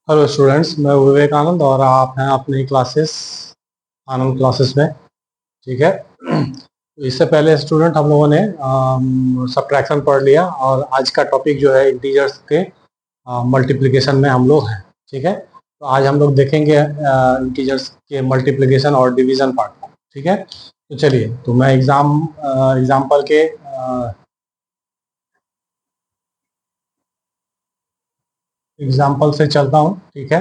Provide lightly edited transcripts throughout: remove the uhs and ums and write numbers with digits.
Hello students, मैं विवेकानंद और आप हैं अपनी क्लासेस आनंद क्लासेस में। ठीक है। इससे पहले स्टूडेंट हम लोगों ने सब्ट्रैक्शन पढ़ लिया और आज का टॉपिक जो है इंटीजर्स के मल्टीप्लिकेशन में हम लोग हैं। ठीक है। तो आज हम लोग देखेंगे इंटीजर्स के मल्टीप्लिकेशन और डिवीज़न पार्ट को। ठीक है। तो चलिए, तो मैं एग्जाम्पल के एग्जाम्पल से चलता हूँ। ठीक है।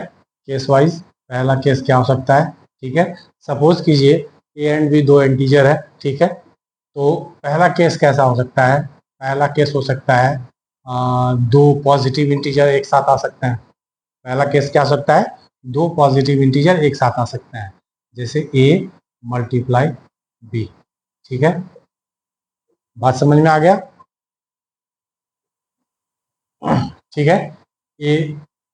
केस वाइज पहला केस क्या हो सकता है। ठीक है। सपोज कीजिए ए एंड बी दो इंटीजर है। ठीक है। तो पहला केस कैसा हो सकता है। पहला केस हो सकता है दो पॉजिटिव इंटीजर एक साथ आ सकते हैं। पहला केस क्या हो सकता है, दो पॉजिटिव इंटीजर एक साथ आ सकते हैं, जैसे ए मल्टीप्लाई बी। ठीक है। बात समझ में आ गया। ठीक है। ए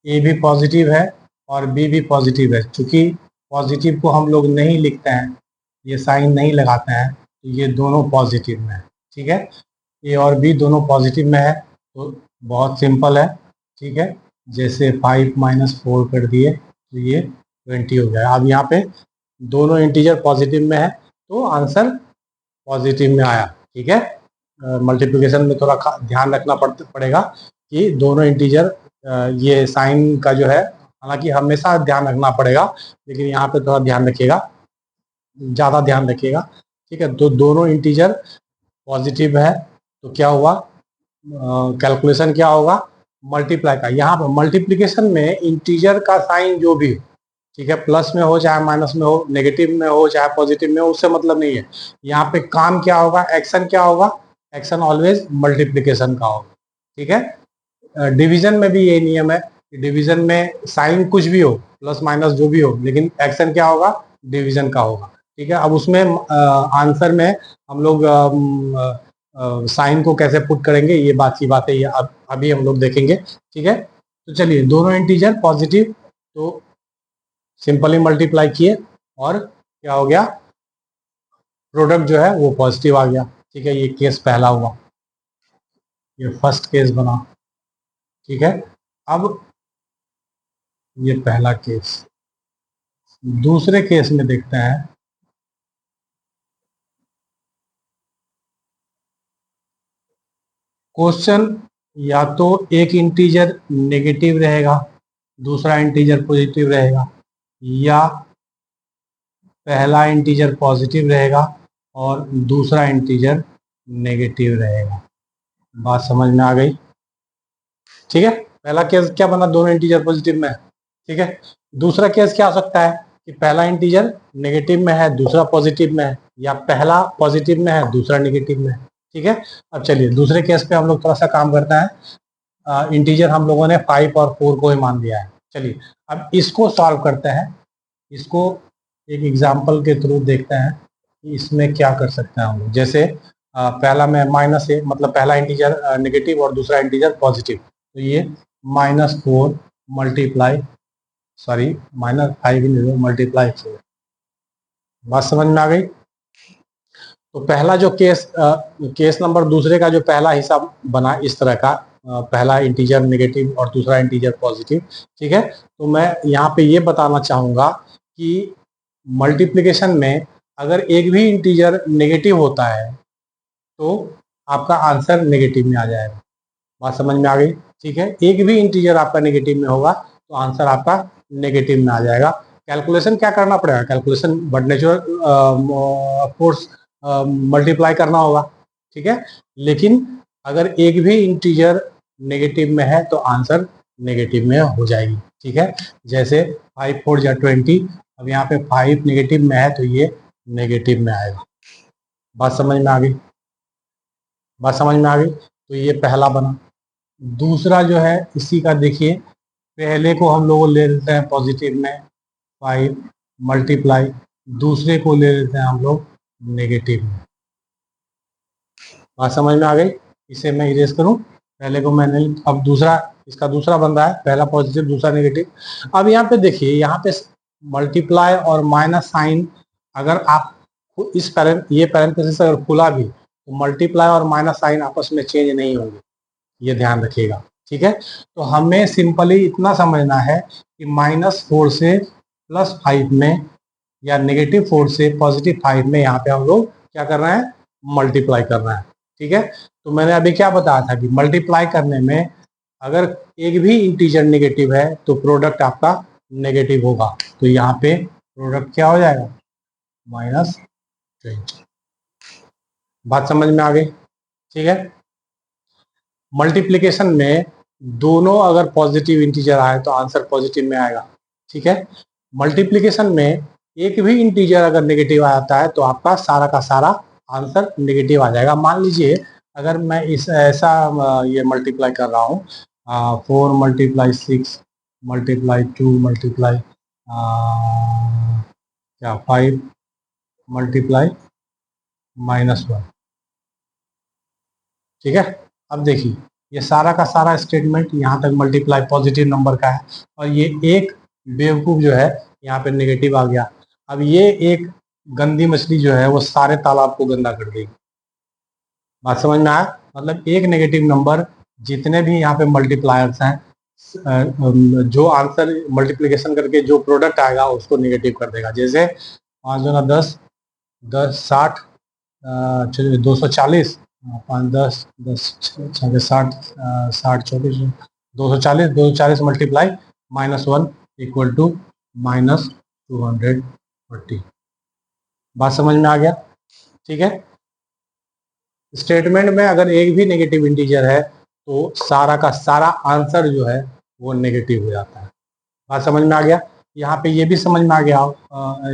ए भी पॉजिटिव है और बी भी पॉजिटिव है। चूंकि पॉजिटिव को हम लोग नहीं लिखते हैं, ये साइन नहीं लगाते हैं, तो ये दोनों पॉजिटिव में है। ठीक है। ए और बी दोनों पॉजिटिव में है, तो बहुत सिंपल है। ठीक है। जैसे 5 - 4 कर दिए तो ये 20 हो गया। अब यहाँ पे दोनों इंटीजर पॉजिटिव में है, तो आंसर पॉजिटिव में आया। ठीक है। मल्टीप्लिकेशन में थोड़ा ध्यान रखना पड़ेगा कि दोनों इंटीजर, ये साइन का जो है, हालांकि हमेशा ध्यान रखना पड़ेगा, लेकिन यहाँ पे थोड़ा ध्यान रखिएगा, ज़्यादा ध्यान रखिएगा। ठीक है। तो दोनों इंटीजर पॉजिटिव है, तो क्या हुआ, कैलकुलेशन क्या होगा, मल्टीप्लाई का। यहाँ पर मल्टीप्लिकेशन में इंटीजर का साइन जो भी हो, ठीक है, प्लस में हो चाहे माइनस में हो, नेगेटिव में हो चाहे पॉजिटिव में हो, उससे मतलब नहीं है। यहाँ पे काम क्या होगा, एक्शन क्या होगा, एक्शन ऑलवेज मल्टीप्लिकेशन का होगा। ठीक है। डिवीजन में भी ये नियम है कि डिवीजन में साइन कुछ भी हो, प्लस माइनस जो भी हो, लेकिन एक्शन क्या होगा, डिवीजन का होगा। ठीक है। अब उसमें आंसर में हम लोग साइन को कैसे पुट करेंगे, ये बात की बात है, ये अभी हम लोग देखेंगे। ठीक है। तो चलिए, दोनों इंटीजर पॉजिटिव, तो सिंपली मल्टीप्लाई किए और क्या हो गया, प्रोडक्ट जो है वो पॉजिटिव आ गया। ठीक है। ये केस पहला हुआ, ये फर्स्ट केस बना। ठीक है। अब ये पहला केस, दूसरे केस में देखते हैं। क्वेश्चन, या तो एक इंटीजर नेगेटिव रहेगा, दूसरा इंटीजर पॉजिटिव रहेगा, या पहला इंटीजर पॉजिटिव रहेगा और दूसरा इंटीजर नेगेटिव रहेगा। बात समझ में आ गई। ठीक है। पहला केस क्या बना, दोनों इंटीजर पॉजिटिव में है। ठीक है। दूसरा केस क्या हो सकता है कि पहला इंटीजर नेगेटिव में है, दूसरा पॉजिटिव में है, या पहला पॉजिटिव में है, दूसरा नेगेटिव में है। ठीक है। अब चलिए, दूसरे केस पे हम लोग थोड़ा सा काम करते हैं। इंटीजर हम लोगों ने 5 और 4 को ही मान लिया है। चलिए, अब इसको सॉल्व करते हैं। इसको एक एग्जाम्पल के थ्रू देखते हैं कि इसमें क्या कर सकते हैं हम लोग। जैसे पहला में माइनस है, मतलब पहला इंटीजर नेगेटिव और दूसरा इंटीजर पॉजिटिव, तो ये -4 मल्टीप्लाई, सॉरी -5 ही नहीं, मल्टीप्लाई 4। बात समझ में आ गई। तो पहला जो केस नंबर दूसरे का जो पहला हिसाब बना इस तरह का, पहला इंटीजर नेगेटिव और दूसरा इंटीजर पॉजिटिव। ठीक है। तो मैं यहाँ पे ये बताना चाहूँगा कि मल्टीप्लिकेशन में अगर एक भी इंटीजर नेगेटिव होता है तो आपका आंसर नेगेटिव में आ जाएगा। बात समझ में आ गई। ठीक है। एक भी इंटीजर आपका नेगेटिव में होगा तो आंसर आपका नेगेटिव में आ जाएगा। कैलकुलेशन क्या करना पड़ेगा, calculation but natural of course multiply करना होगा। ठीक है। लेकिन अगर एक भी इंटीजर नेगेटिव में है तो आंसर नेगेटिव में हो जाएगी। ठीक है। जैसे 5 4 जा 20, अब यहाँ पे 5 नेगेटिव में है तो ये नेगेटिव में आएगा। बात समझ में आ गई। बात समझ में आ गई। तो ये पहला बना। दूसरा जो है इसी का देखिए, पहले को हम लोग ले लेते हैं पॉजिटिव में 5 मल्टीप्लाई, दूसरे को ले लेते हैं हम लोग नेगेटिव में। बात समझ में आ गई। इसे मैं इरेज करूं, पहले को मैंने, अब दूसरा, इसका दूसरा बन रहा है, पहला पॉजिटिव दूसरा नेगेटिव। अब यहाँ पे देखिए, यहाँ पे मल्टीप्लाई और माइनस साइन, अगर आप इस ये पैरेंथेसिस अगर खुला भी तो मल्टीप्लाई और माइनस साइन आपस में चेंज नहीं होंगे, ये ध्यान रखिएगा। ठीक है, तो हमें सिंपली इतना समझना है कि -4 से +5 में या -4 से +5 में यहाँ पे हम लोग क्या कर रहे हैं, मल्टीप्लाई कर रहे हैं। ठीक है, तो मैंने अभी क्या बताया था कि मल्टीप्लाई करने में अगर एक भी इंटीजर नेगेटिव है तो प्रोडक्ट आपका नेगेटिव होगा। तो यहाँ पे प्रोडक्ट क्या हो जाएगा, -20। बात समझ में आ गई? ठीक है, मल्टीप्लिकेशन में दोनों अगर पॉजिटिव इंटीजर आए तो आंसर पॉजिटिव में आएगा। ठीक है, मल्टीप्लिकेशन में एक भी इंटीजर अगर नेगेटिव आता है तो आपका सारा का सारा आंसर नेगेटिव आ जाएगा। मान लीजिए अगर मैं इस ऐसा ये मल्टीप्लाई कर रहा हूँ, 4 × 6 × 2 मल्टीप्लाई क्या 5 × -1। ठीक है, अब देखिए ये सारा का सारा स्टेटमेंट यहाँ तक मल्टीप्लाई पॉजिटिव नंबर का है और ये एक बेवकूफ़ जो है यहाँ पे नेगेटिव आ गया। अब ये एक गंदी मछली जो है वो सारे तालाब को गंदा कर देगी। बात समझ में आया? मतलब एक नेगेटिव नंबर जितने भी यहाँ पे मल्टीप्लायर्स हैं, जो आंसर मल्टीप्लिकेशन करके जो प्रोडक्ट आएगा उसको नेगेटिव कर देगा। जैसे 5 दूना 10, 10 60, 240, 5 10 10 6 60, 60 24, 240, 240 मल्टीप्लाई -1 इक्वल टू -240। बात समझ में आ गया? ठीक है, स्टेटमेंट में अगर एक भी नेगेटिव इंटीजर है तो सारा का सारा आंसर जो है वो नेगेटिव हो जाता है। बात समझ में आ गया? यहाँ पे ये भी समझ में आ गया,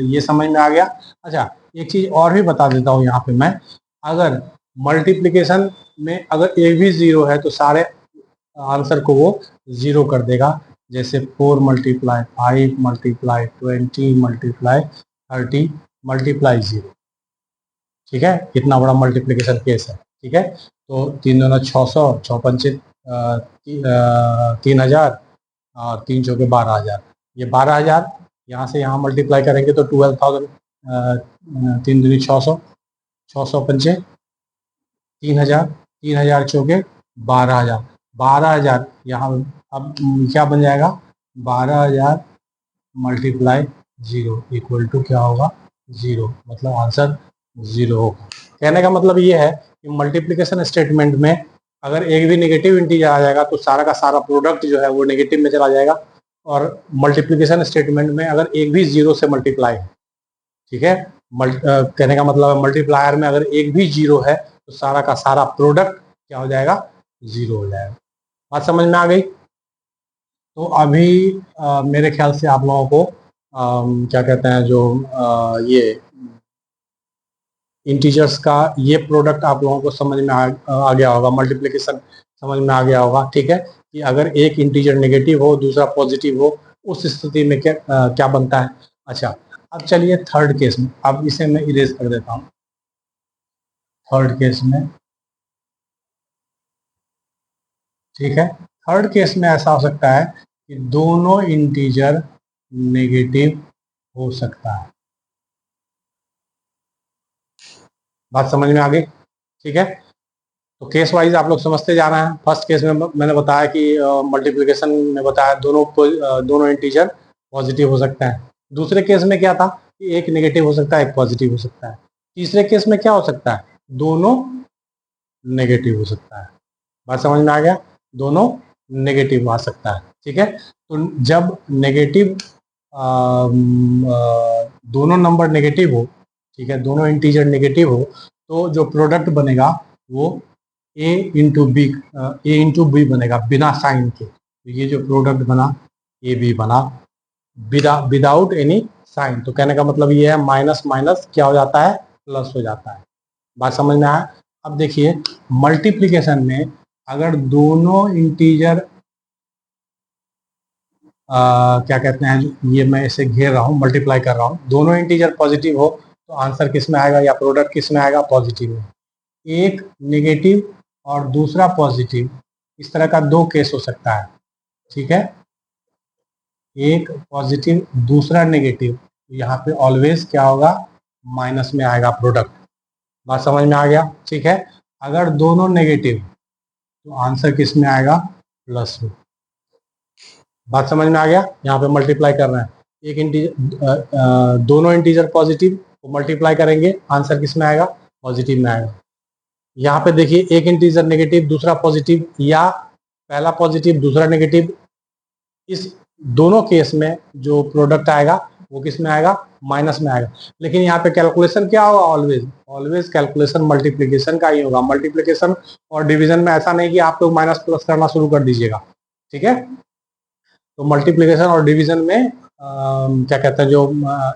ये समझ में आ गया। अच्छा, एक चीज़ और भी बता देता हूँ यहाँ पे मैं, अगर मल्टीप्लिकेशन में अगर एक भी ज़ीरो है तो सारे आंसर को वो ज़ीरो कर देगा। जैसे 4 × 5 × 20 × 30 × 0। ठीक है, कितना बड़ा मल्टीप्लिकेशन केस है। ठीक है, तो 3 दूना 600, 6 पंचे 3000 और 3 चौके 12000। ये 12000 यहाँ से यहाँ मल्टीप्लाई करेंगे तो 12000, 3 दूनी 600, 600 पंचे 3000, 3000 चौके 12000, 12000 यहाँ अब क्या बन जाएगा, 12000 × 0 इक्वल टू क्या होगा, 0। मतलब आंसर 0 होगा। कहने का मतलब ये है कि मल्टीप्लिकेशन स्टेटमेंट में अगर एक भी नेगेटिव इंटीजर आ जाएगा तो सारा का सारा प्रोडक्ट जो है वो नेगेटिव में चला जाएगा। और मल्टीप्लिकेशन स्टेटमेंट में अगर एक भी 0 से मल्टीप्लाई है, ठीक है, कहने का मतलब मल्टीप्लायर में अगर एक भी 0 है तो सारा का सारा प्रोडक्ट क्या हो जाएगा, 0 हो जाएगा। बात समझ में आ गई? तो अभी मेरे ख्याल से आप लोगों को क्या कहते हैं, जो ये इंटीजर्स का ये प्रोडक्ट आप लोगों को समझ में आ गया होगा, मल्टीप्लिकेशन समझ में आ गया होगा। ठीक है, कि अगर एक इंटीजर नेगेटिव हो दूसरा पॉजिटिव हो उस स्थिति में क्या बनता है। अच्छा, अब चलिए थर्ड केस में, अब इसे मैं इरेज कर देता हूँ। थर्ड केस में, ठीक है, थर्ड केस में ऐसा हो सकता है कि दोनों इंटीजर नेगेटिव हो सकता है। बात समझ में आ गई? ठीक है, तो केस वाइज आप लोग समझते जा रहे हैं। फर्स्ट केस में मैंने बताया कि मल्टीप्लिकेशन में बताया दोनों इंटीजर पॉजिटिव हो सकता है। दूसरे केस में क्या था कि एक नेगेटिव हो सकता है एक पॉजिटिव हो सकता है। तीसरे केस में क्या हो सकता है, दोनों नेगेटिव हो सकता है। बात समझ में आ गया? दोनों नेगेटिव आ सकता है। ठीक है, तो जब नेगेटिव दोनों नंबर नेगेटिव हो, ठीक है, दोनों इंटीजर नेगेटिव हो तो जो प्रोडक्ट बनेगा वो a इंटू बी बनेगा बिना साइन के। तो ये जो प्रोडक्ट बना ए बी बना विदाउट एनी साइन। तो कहने का मतलब ये है माइनस माइनस क्या हो जाता है, प्लस हो जाता है। बात समझ में आया? अब देखिए मल्टीप्लिकेशन में अगर दोनों इंटीजर क्या कहते हैं, ये मैं इसे घेर रहा हूँ, मल्टीप्लाई कर रहा हूँ, दोनों इंटीजर पॉजिटिव हो तो आंसर किस में आएगा या प्रोडक्ट किस में आएगा, पॉजिटिव में। एक नेगेटिव और दूसरा पॉजिटिव, इस तरह का दो केस हो सकता है। ठीक है, एक पॉजिटिव दूसरा नेगेटिव, यहाँ पे ऑलवेज क्या होगा, माइनस में आएगा प्रोडक्ट। बात समझ में आ गया? ठीक है, अगर दोनों नेगेटिव तो आंसर किस में आएगा, प्लस में। बात समझ में आ गया? यहाँ पे मल्टीप्लाई कर रहे हैं, एक इंटीजर दोनों इंटीजर पॉजिटिव को मल्टीप्लाई करेंगे, आंसर किस में आएगा? पॉजिटिव में आएगा। यहाँ पे देखिए, एक इंटीजर नेगेटिव दूसरा पॉजिटिव, या पहला पॉजिटिव दूसरा नेगेटिव, इस दोनों केस में जो प्रोडक्ट आएगा वो किस में आएगा? माइनस में आएगा। लेकिन यहाँ पे कैलकुलेशन क्या होगा? ऑलवेज ऑलवेज कैलकुलेशन मल्टीप्लिकेशन का ही होगा। मल्टीप्लिकेशन और डिवीजन में ऐसा नहीं कि आप लोग माइनस प्लस करना शुरू कर दीजिएगा, ठीक है? तो मल्टीप्लिकेशन और डिवीजन में क्या कहते हैं, जो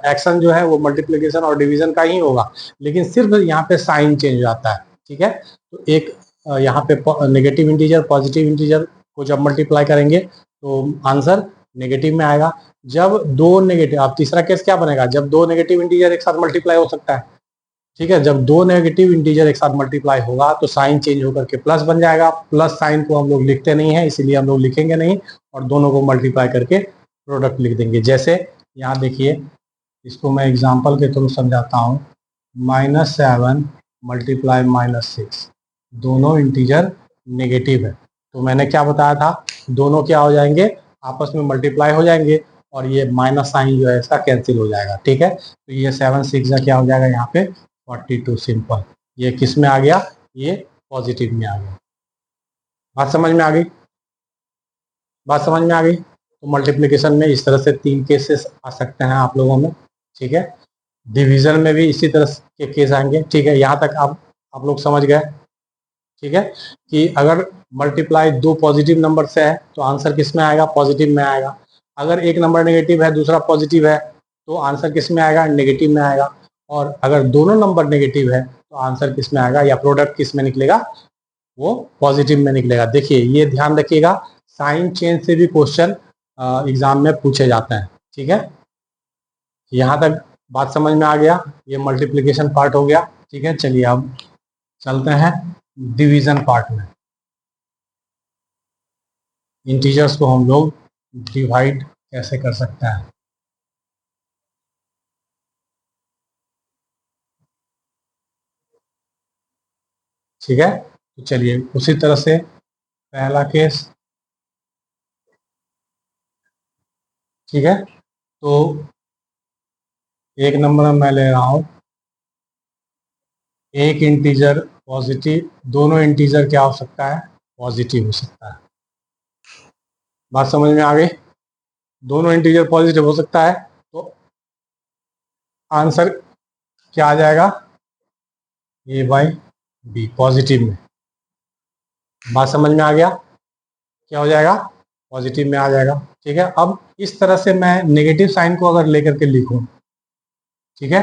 एक्शन जो है वो मल्टीप्लिकेशन और डिवीजन का ही होगा, लेकिन सिर्फ यहाँ पे साइन चेंज हो जाता है, ठीक है? तो एक यहाँ पे नेगेटिव इंटीजर पॉजिटिव इंटीजर को जब मल्टीप्लाई करेंगे तो आंसर नेगेटिव में आएगा। जब दो नेगेटिव, अब तीसरा केस क्या बनेगा? जब दो नेगेटिव इंटीजर एक साथ मल्टीप्लाई हो सकता है, ठीक है? जब दो नेगेटिव इंटीजर एक साथ मल्टीप्लाई होगा तो साइन चेंज होकर के प्लस बन जाएगा। प्लस साइन को हम लोग लिखते नहीं है, इसीलिए हम लोग लिखेंगे नहीं, और दोनों को मल्टीप्लाई करके प्रोडक्ट लिख देंगे। जैसे यहाँ देखिए, इसको मैं एग्जांपल के थ्रू समझाता हूँ। -7 मल्टीप्लाई -6, दोनों इंटीजर नेगेटिव है, तो मैंने क्या बताया था? दोनों क्या हो जाएंगे? आपस में मल्टीप्लाई हो जाएंगे, और ये माइनस साइन जो है इसका कैंसिल हो जाएगा, ठीक है? तो ये 7 6 का क्या हो जाएगा यहाँ पे? 42 सिंपल। ये किस में आ गया? ये पॉजिटिव में आ गया। बात समझ में आ गई? बात समझ में आ गई? तो मल्टीप्लिकेशन में इस तरह से 3 केसेस आ सकते हैं आप लोगों में, ठीक है? डिवीजन में भी इसी तरह के केस आएंगे, ठीक है? यहाँ तक आप लोग समझ गए, ठीक है? कि अगर मल्टीप्लाई दो पॉजिटिव नंबर से है तो आंसर किस में आएगा? पॉजिटिव में आएगा। अगर एक नंबर नेगेटिव है दूसरा पॉजिटिव है तो आंसर किस में आएगा? नेगेटिव में आएगा। और अगर दोनों नंबर नेगेटिव है तो आंसर किस में आएगा, या प्रोडक्ट किस में निकलेगा? वो पॉजिटिव में निकलेगा। देखिए, ये ध्यान रखिएगा, साइन चेंज से भी क्वेश्चन एग्जाम में पूछे जाते हैं, ठीक है? यहाँ तक बात समझ में आ गया? ये मल्टीप्लिकेशन पार्ट हो गया, ठीक है? चलिए अब चलते हैं डिवीजन पार्ट में। इंटीजर्स को हम लोग डिवाइड कैसे कर सकते हैं? ठीक है, तो चलिए उसी तरह से पहला केस, ठीक है? तो एक नंबर मैं ले रहा हूं, एक इंटीजर पॉजिटिव, दोनों इंटीजर क्या हो सकता है? पॉजिटिव हो सकता है। बात समझ में आ गई? दोनों इंटीजर पॉजिटिव हो सकता है, तो आंसर क्या आ जाएगा? A/B पॉजिटिव में। बात समझ में आ गया? क्या हो जाएगा? पॉजिटिव में आ जाएगा, ठीक है? अब इस तरह से मैं नेगेटिव साइन को अगर लेकर के लिखूं, ठीक है,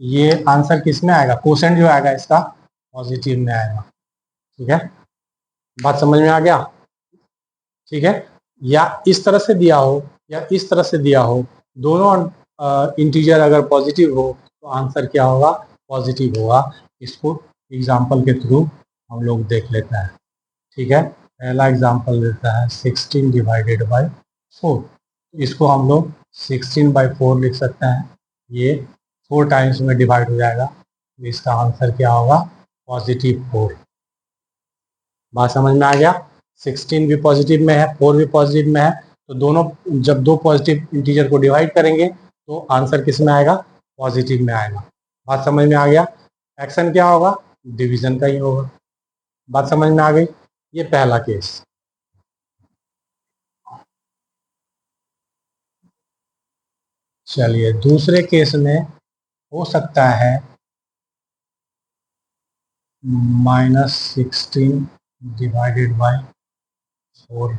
ये आंसर किस में आएगा? कोसेंट जो आएगा इसका पॉजिटिव में आएगा, ठीक है? बात समझ में आ गया? ठीक है? या इस तरह से दिया हो या इस तरह से दिया हो, दोनों इंटीजर अगर पॉजिटिव हो तो आंसर क्या होगा? पॉजिटिव होगा। इसको एग्जाम्पल के थ्रू हम लोग देख लेते हैं, ठीक है? पहला एग्जाम्पल देता है 16 डिवाइडेड बाई 4। इसको हम लोग 16/4 लिख सकते हैं। ये 4 टाइम्स में डिवाइड हो जाएगा, तो इसका आंसर क्या होगा? +4। बात समझ में आ गया? 16 भी पॉजिटिव में है, 4 भी पॉजिटिव में है, तो दोनों जब दो पॉजिटिव इंटीजर को डिवाइड करेंगे तो आंसर किस में आएगा? पॉजिटिव में आएगा। बात समझ में आ गया? एक्शन क्या होगा? डिवीजन का ही होगा। बात समझ में आ गई? ये पहला केस। चलिए दूसरे केस में हो सकता है -16 डिवाइडेड बाई 4,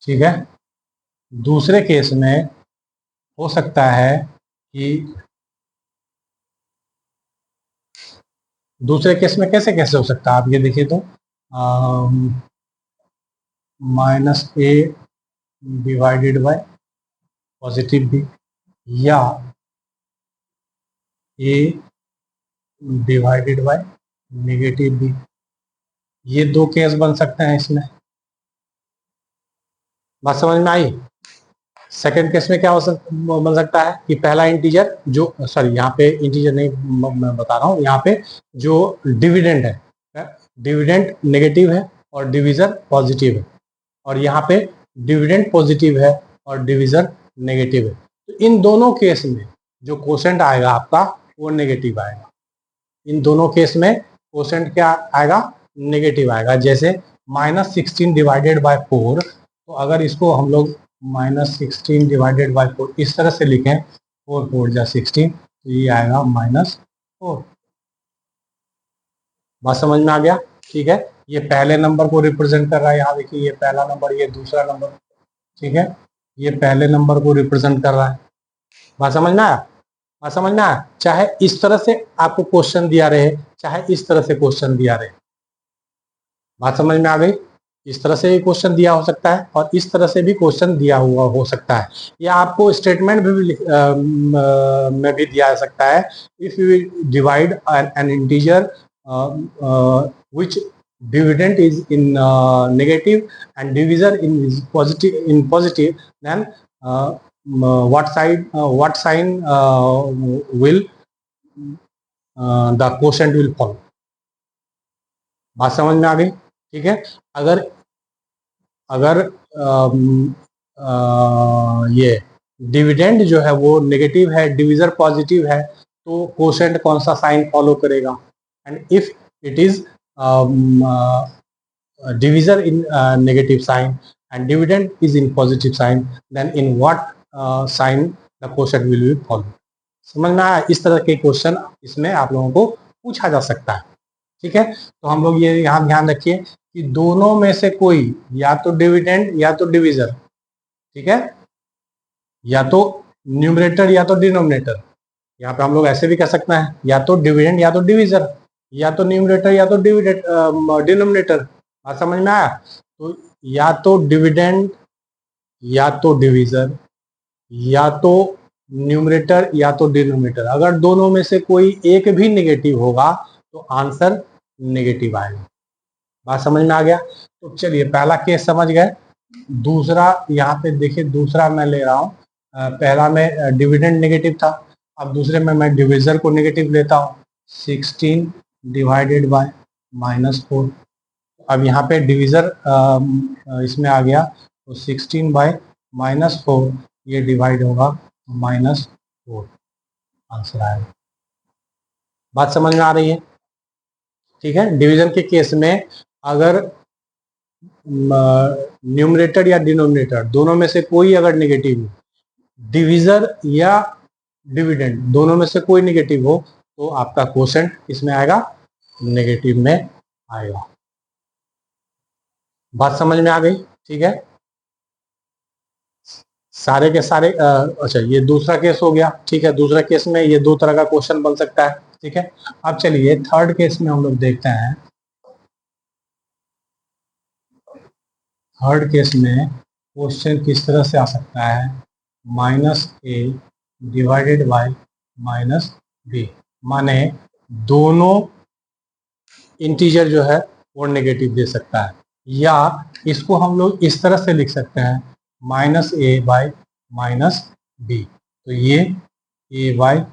ठीक है? दूसरे केस में हो सकता है कि दूसरे केस में कैसे कैसे हो सकता है, आप ये देखिए तो -A divided by positive B, या A divided by negative B। ये दो केस बन सकते हैं इसमें। बात समझ में आई? सेकंड केस में क्या बन सकता है कि पहला इंटीजर जो, सॉरी यहाँ पे इंटीजर नहीं, मैं बता रहा हूँ, यहाँ पे जो डिविडेंड है, डिविडेंड नेगेटिव है, और डिविजर पॉजिटिव है, और यहाँ पे डिविडेंड पॉजिटिव है और डिविजर नेगेटिव है। तो इन दोनों केस में जो क्वोशेंट आएगा आपका वो नेगेटिव आएगा। इन दोनों केस में क्वोशेंट क्या आएगा? नेगेटिव आएगा। जैसे -16 डिवाइडेड बाय 4, तो अगर इसको हम लोग -16 डिवाइडेड बाय 4 इस तरह से लिखें, 4 4 जा 16, तो ये आएगा -4। बात समझ में आ गया? ठीक है, ये पहले नंबर को रिप्रेजेंट कर रहा है। यहाँ देखिए, ये पहला नंबर, ये दूसरा नंबर, ठीक है, ये पहले नंबर को रिप्रेजेंट कर रहा है। बात समझ में आया? बात समझ में आया? चाहे इस तरह से आपको क्वेश्चन दिया रहे, चाहे इस तरह से क्वेश्चन दिया रहे। बात समझ में आ गई? इस तरह से भी क्वेश्चन दिया हो सकता है और इस तरह से भी क्वेश्चन दिया हुआ हो सकता है, या आपको स्टेटमेंट में भी दिया जा सकता है। If you divide N integer which dividend is in negative and divisor is positive, then what sign will the quotient will follow। बात समझ में आ गई? ठीक है, अगर ये डिविडेंड जो है वो नेगेटिव है, डिविजर पॉजिटिव है, तो क्वोशेंट कौन सा साइन फॉलो करेगा? And if it is divisor in negative sign and dividend is in positive sign, then in what sign the quotient will be follow। समझ में आया? इस तरह के क्वेश्चन इसमें आप लोगों को पूछा जा सकता है। ठीक है, तो हम लोग ये यहाँ ध्यान रखिए कि दोनों में से कोई, या तो डिविडेंड या तो डिविजर, ठीक है, या तो न्यूमरेटर या तो डिनोमिनेटर। यहाँ पे हम लोग ऐसे भी कह सकते हैं, या तो डिविडेंड या तो डिविजर, या तो न्यूमरेटर या तो डिनोमिनेटर। बात समझ में आया? तो या तो डिविडेंड या तो डिविजर, या तो न्यूमरेटर या तो डिनोमिनेटर। अगर दोनों में से कोई एक भी नेगेटिव होगा तो आंसर नेगेटिव आएगा। बात समझ में आ गया? तो चलिए, पहला केस समझ गए। दूसरा यहाँ पे देखिए, दूसरा मैं ले रहा हूँ। पहला में डिविडेंड नेगेटिव था, अब दूसरे में मैं डिविजर को नेगेटिव लेता हूँ। 16 डिवाइडेड बाय -4। अब यहाँ पे डिविजर इसमें आ गया, तो 16 बाय -4 ये डिवाइड होगा -4, आंसर आएगा। बात समझ में आ रही है? ठीक है, डिवीजन के केस में अगर न्यूमरेटर या डिनोमिनेटर दोनों में से कोई अगर नेगेटिव हो, डिविजर या डिविडेंड दोनों में से कोई नेगेटिव हो, तो आपका क्वोशेंट इसमें आएगा, नेगेटिव में आएगा। बात समझ में आ गई? ठीक है, सारे के सारे अच्छा, ये दूसरा केस हो गया। ठीक है, दूसरा केस में ये दो तरह का क्वेश्चन बन सकता है। ठीक है, अब चलिए थर्ड केस में हम लोग देखते हैं। थर्ड केस में क्वेश्चन किस तरह से आ सकता है? -a डिवाइडेड बाय -b, माने दोनों इंटीजर जो है वो नेगेटिव दे सकता है, या इसको हम लोग इस तरह से लिख सकते हैं -a बाय -b, तो ये a बाय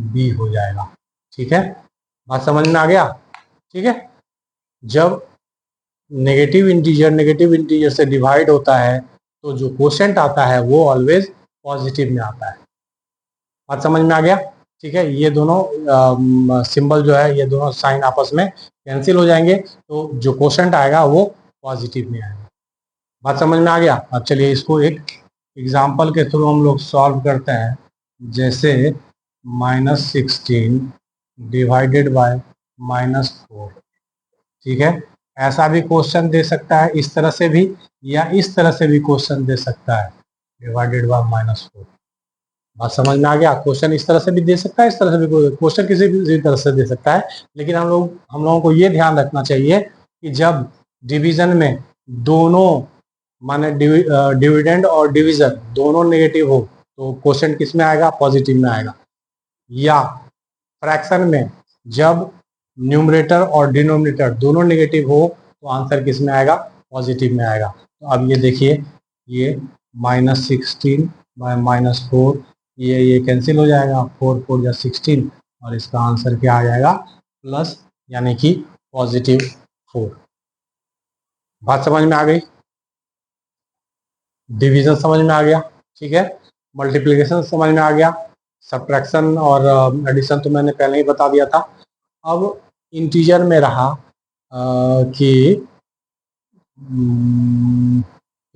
b हो जाएगा। ठीक है, बात समझ में आ गया? ठीक है, जब नेगेटिव इंटीजर से डिवाइड होता है तो जो क्वोशेंट आता है वो ऑलवेज पॉजिटिव में आता है। बात समझ में आ गया? ठीक है, ये दोनों सिंबल जो है, ये दोनों साइन आपस में कैंसिल हो जाएंगे, तो जो क्वोशेंट आएगा वो पॉजिटिव में आएगा। बात समझ में आ गया? अब चलिए इसको एक एग्जाम्पल के थ्रू हम लोग सॉल्व करते हैं। जैसे -16 डिवाइडेड बाय -4। ठीक है, ऐसा भी क्वेश्चन दे सकता है, इस तरह से भी, या इस तरह से भी क्वेश्चन दे सकता है, डिवाइडेड बाय -4। बात समझ में आ गया? क्वेश्चन इस तरह से भी दे सकता है, इस तरह से भी, क्वेश्चन किसी भी तरह से दे सकता है, लेकिन हम लोगों को ये ध्यान रखना चाहिए कि जब डिवीजन में दोनों, माने डिविडेंड और डिविजन दोनों नेगेटिव हो, तो क्वेश्चन किस में आएगा? पॉजिटिव में आएगा। या फ्रैक्शन में जब न्यूमरेटर और डिनोमिनेटर दोनों नेगेटिव हो, तो आंसर किस में आएगा? पॉजिटिव में आएगा। तो अब ये देखिए, ये -16 बाय -4, ये कैंसिल हो जाएगा, 4 4 या 16, और इसका आंसर क्या आ जाएगा? प्लस, यानी कि +4। बात समझ में आ गई? डिवीजन समझ में आ गया, ठीक है। मल्टीप्लिकेशन समझ में आ गया। सब्ट्रैक्शन और एडिशन तो मैंने पहले ही बता दिया था। अब इंटीजर में रहा कि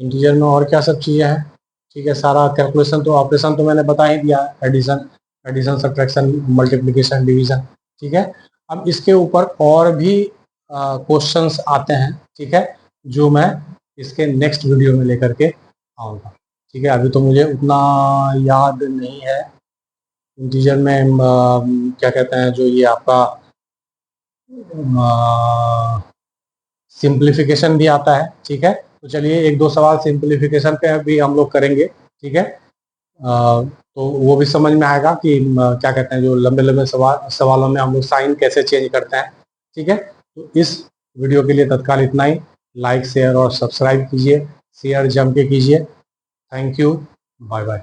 इंटीजर में और क्या सब चीज़ें हैं, ठीक है। सारा कैलकुलेशन तो ऑपरेशन तो मैंने बता ही दिया, एडिशन, सब्ट्रैक्शन, मल्टीप्लिकेशन, डिवीजन, ठीक है। अब इसके ऊपर और भी क्वेश्चंस आते हैं, ठीक है, जो मैं इसके नेक्स्ट वीडियो में लेकर के आऊँगा, ठीक है। अभी तो मुझे उतना याद नहीं है। इंटीजर में क्या कहते हैं, जो ये आपका सिंप्लीफिकेशन भी आता है, ठीक है। तो चलिए एक दो सवाल सिंप्लीफिकेशन पे भी हम लोग करेंगे, ठीक है। तो वो भी समझ में आएगा कि क्या कहते हैं, जो लंबे लंबे सवालों में हम लोग साइन कैसे चेंज करते हैं, ठीक है। तो इस वीडियो के लिए तत्काल इतना ही। लाइक, शेयर और सब्सक्राइब कीजिए, शेयर जम के कीजिए। Thank you, bye bye.